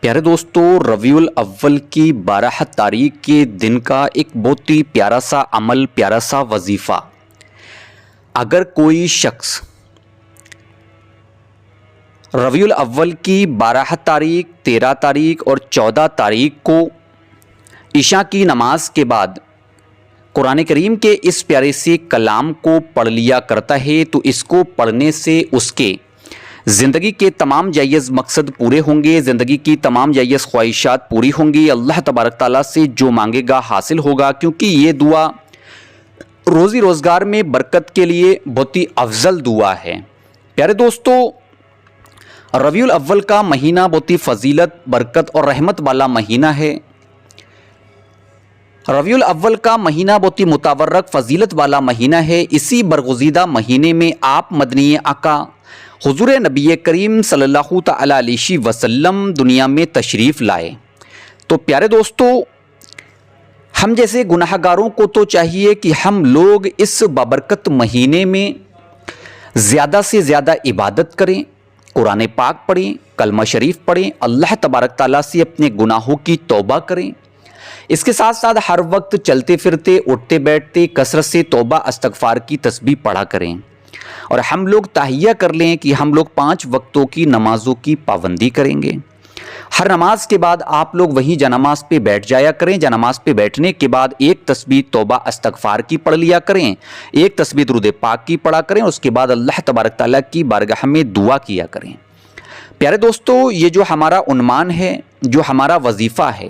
پیارے دوستو، ربیع الاول کی 12 تاریخ کے دن کا ایک بہت ہی پیارا سا عمل، پیارا سا وظیفہ۔ اگر کوئی شخص ربیع الاول کی 12 تاریخ، 13 تاریخ اور 14 تاریخ کو عشاء کی نماز کے بعد قرآن کریم کے اس پیارے سے کلام کو پڑھ لیا کرتا ہے تو اس کو پڑھنے سے اس کے زندگی کے تمام جائز مقصد پورے ہوں گے، زندگی کی تمام جائز خواہشات پوری ہوں گی، اللہ تبارک تعالیٰ سے جو مانگے گا حاصل ہوگا، کیونکہ یہ دعا روزی روزگار میں برکت کے لیے بہت ہی افضل دعا ہے۔ پیارے دوستو، ربیع الاول کا مہینہ بہت ہی فضیلت، برکت اور رحمت والا مہینہ ہے۔ ربیع الاول کا مہینہ بہت ہی متبرک، فضیلت والا مہینہ ہے۔ اسی برگزیدہ مہینے میں آپ مدنی آقا حضور نبی کریم صلی اللہ تعالی علیہ وسلم دنیا میں تشریف لائے۔ تو پیارے دوستو، ہم جیسے گناہ گاروں کو تو چاہیے کہ ہم لوگ اس بابرکت مہینے میں زیادہ سے زیادہ عبادت کریں، قرآن پاک پڑھیں، کلمہ شریف پڑھیں، اللہ تبارک تعالیٰ سے اپنے گناہوں کی توبہ کریں۔ اس کے ساتھ ساتھ ہر وقت چلتے پھرتے، اٹھتے بیٹھتے کثرت سے توبہ استغفار کی تسبیح پڑھا کریں، اور ہم لوگ تہیہ کر لیں کہ ہم لوگ 5 وقتوں کی نمازوں کی پابندی کریں گے۔ ہر نماز کے بعد آپ لوگ وہیں جانماز پہ بیٹھ جایا کریں، جانماز پہ بیٹھنے کے بعد ایک تسبیح توبہ استغفار کی پڑھ لیا کریں، ایک تسبیح درود پاک کی پڑھا کریں، اس کے بعد اللہ تبارک تعالیٰ کی بارگاہ میں دعا کیا کریں۔ پیارے دوستو، یہ جو ہمارا عنوان ہے، جو ہمارا وظیفہ ہے،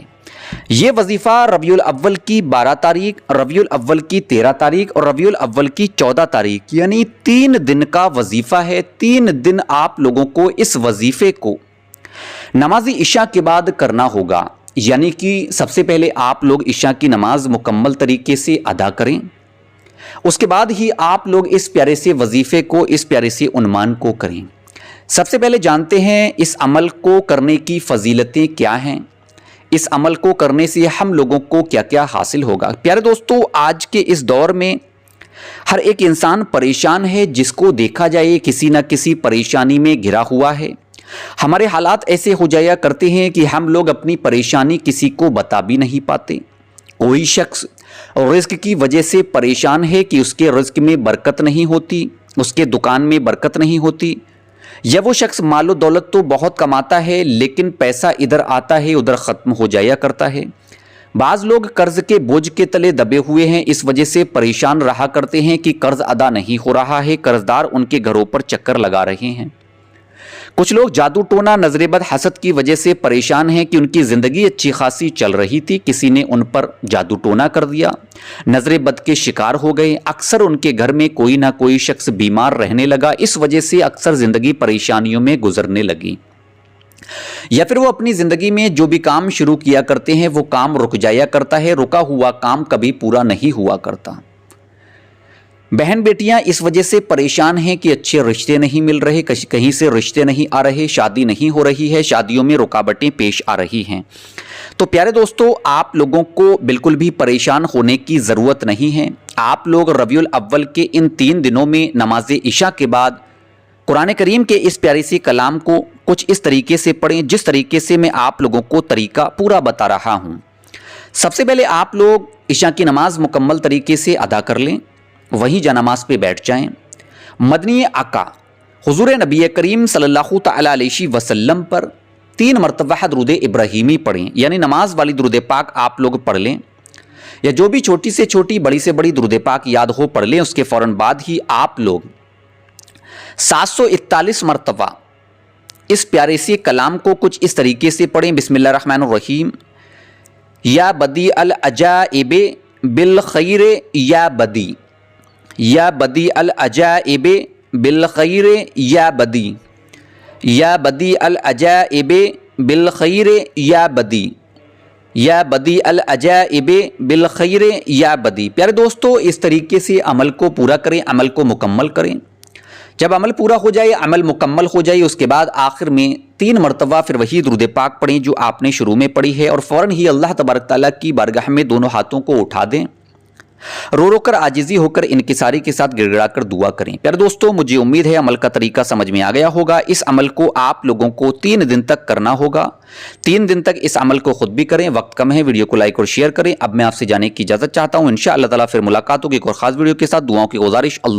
یہ وظیفہ ربیع الاول کی 12 تاریخ، ربیع الاول کی 13 تاریخ اور ربیع الاول کی 14 تاریخ، یعنی 3 دن کا وظیفہ ہے۔ 3 دن آپ لوگوں کو اس وظیفے کو نماز عشاء کے بعد کرنا ہوگا، یعنی کہ سب سے پہلے آپ لوگ عشاء کی نماز مکمل طریقے سے ادا کریں، اس کے بعد ہی آپ لوگ اس پیارے سے وظیفے کو، اس پیارے سے عنوان کو کریں۔ سب سے پہلے جانتے ہیں اس عمل کو کرنے کی فضیلتیں کیا ہیں، اس عمل کو کرنے سے ہم لوگوں کو کیا کیا حاصل ہوگا۔ پیارے دوستو، آج کے اس دور میں ہر ایک انسان پریشان ہے، جس کو دیکھا جائے کسی نہ کسی پریشانی میں گھرا ہوا ہے۔ ہمارے حالات ایسے ہو جایا کرتے ہیں کہ ہم لوگ اپنی پریشانی کسی کو بتا بھی نہیں پاتے۔ کوئی شخص رزق کی وجہ سے پریشان ہے کہ اس کے رزق میں برکت نہیں ہوتی، اس کے دکان میں برکت نہیں ہوتی، یا وہ شخص مال و دولت تو بہت کماتا ہے لیکن پیسہ ادھر آتا ہے ادھر ختم ہو جایا کرتا ہے۔ بعض لوگ قرض کے بوجھ کے تلے دبے ہوئے ہیں، اس وجہ سے پریشان رہا کرتے ہیں کہ قرض ادا نہیں ہو رہا ہے، قرضدار ان کے گھروں پر چکر لگا رہے ہیں۔ کچھ لوگ جادو ٹونا، نظر بد، حسد کی وجہ سے پریشان ہیں کہ ان کی زندگی اچھی خاصی چل رہی تھی، کسی نے ان پر جادو ٹونا کر دیا، نظر بد کے شکار ہو گئے۔ اکثر ان کے گھر میں کوئی نہ کوئی شخص بیمار رہنے لگا، اس وجہ سے اکثر زندگی پریشانیوں میں گزرنے لگی، یا پھر وہ اپنی زندگی میں جو بھی کام شروع کیا کرتے ہیں وہ کام رک جایا کرتا ہے، رکا ہوا کام کبھی پورا نہیں ہوا کرتا۔ بہن بیٹیاں اس وجہ سے پریشان ہیں کہ اچھے رشتے نہیں مل رہے، کہیں سے رشتے نہیں آ رہے، شادی نہیں ہو رہی ہے، شادیوں میں رکاوٹیں پیش آ رہی ہیں۔ تو پیارے دوستو، آپ لوگوں کو بالکل بھی پریشان ہونے کی ضرورت نہیں ہے۔ آپ لوگ ربیع الاول کے ان 3 دنوں میں نماز عشاء کے بعد قرآن کریم کے اس پیارے سے کلام کو کچھ اس طریقے سے پڑھیں جس طریقے سے میں آپ لوگوں کو طریقہ پورا بتا رہا ہوں۔ سب سے پہلے آپ لوگ عشاء کی نماز مکمل طریقے سے ادا کر لیں، وہیں جانماز پہ بیٹھ جائیں، مدنی آقا حضور نبی کریم صلی اللہ تعالی علیہ وسلم پر 3 مرتبہ درود ابراہیمی پڑھیں، یعنی نماز والی درود پاک آپ لوگ پڑھ لیں، یا جو بھی چھوٹی سے چھوٹی، بڑی سے بڑی درود پاک یاد ہو پڑھ لیں۔ اس کے فوراً بعد ہی آپ لوگ 741 مرتبہ اس پیارے سے کلام کو کچھ اس طریقے سے پڑھیں۔ بسم اللہ الرحمن الرحیم، یا بدیع العجائب بالخیر، یا بدیع، یا بدیع العجائب بالخیر، یا بدیع، یا بدیع العجائب بالخیر، یا بدیع، یا بدیع العجائب بالخیر، یا بدیع۔ پیارے دوستو، اس طریقے سے عمل کو پورا کریں، عمل کو مکمل کریں۔ جب عمل پورا ہو جائے، عمل مکمل ہو جائے، اس کے بعد آخر میں 3 مرتبہ پھر وہی درود پاک پڑھیں جو آپ نے شروع میں پڑھی ہے، اور فوراً ہی اللہ تبارک تعالیٰ کی بارگاہ میں دونوں ہاتھوں کو اٹھا دیں، رو رو کر عاجزی ہو کر انکساری کے ساتھ گڑ گڑا کر دعا کریں۔ پیارے دوستو، مجھے امید ہے عمل کا طریقہ سمجھ میں آ گیا ہوگا۔ اس عمل کو آپ لوگوں کو 3 دن تک کرنا ہوگا۔ 3 دن تک اس عمل کو خود بھی کریں، وقت کم ہے، ویڈیو کو لائک اور شیئر کریں۔ اب میں آپ سے جانے کی اجازت چاہتا ہوں، انشاءاللہ تعالیٰ پھر ملاقات ہوگی ایک اور خاص ویڈیو کے ساتھ۔ دعاؤں کی گزارش، اللہ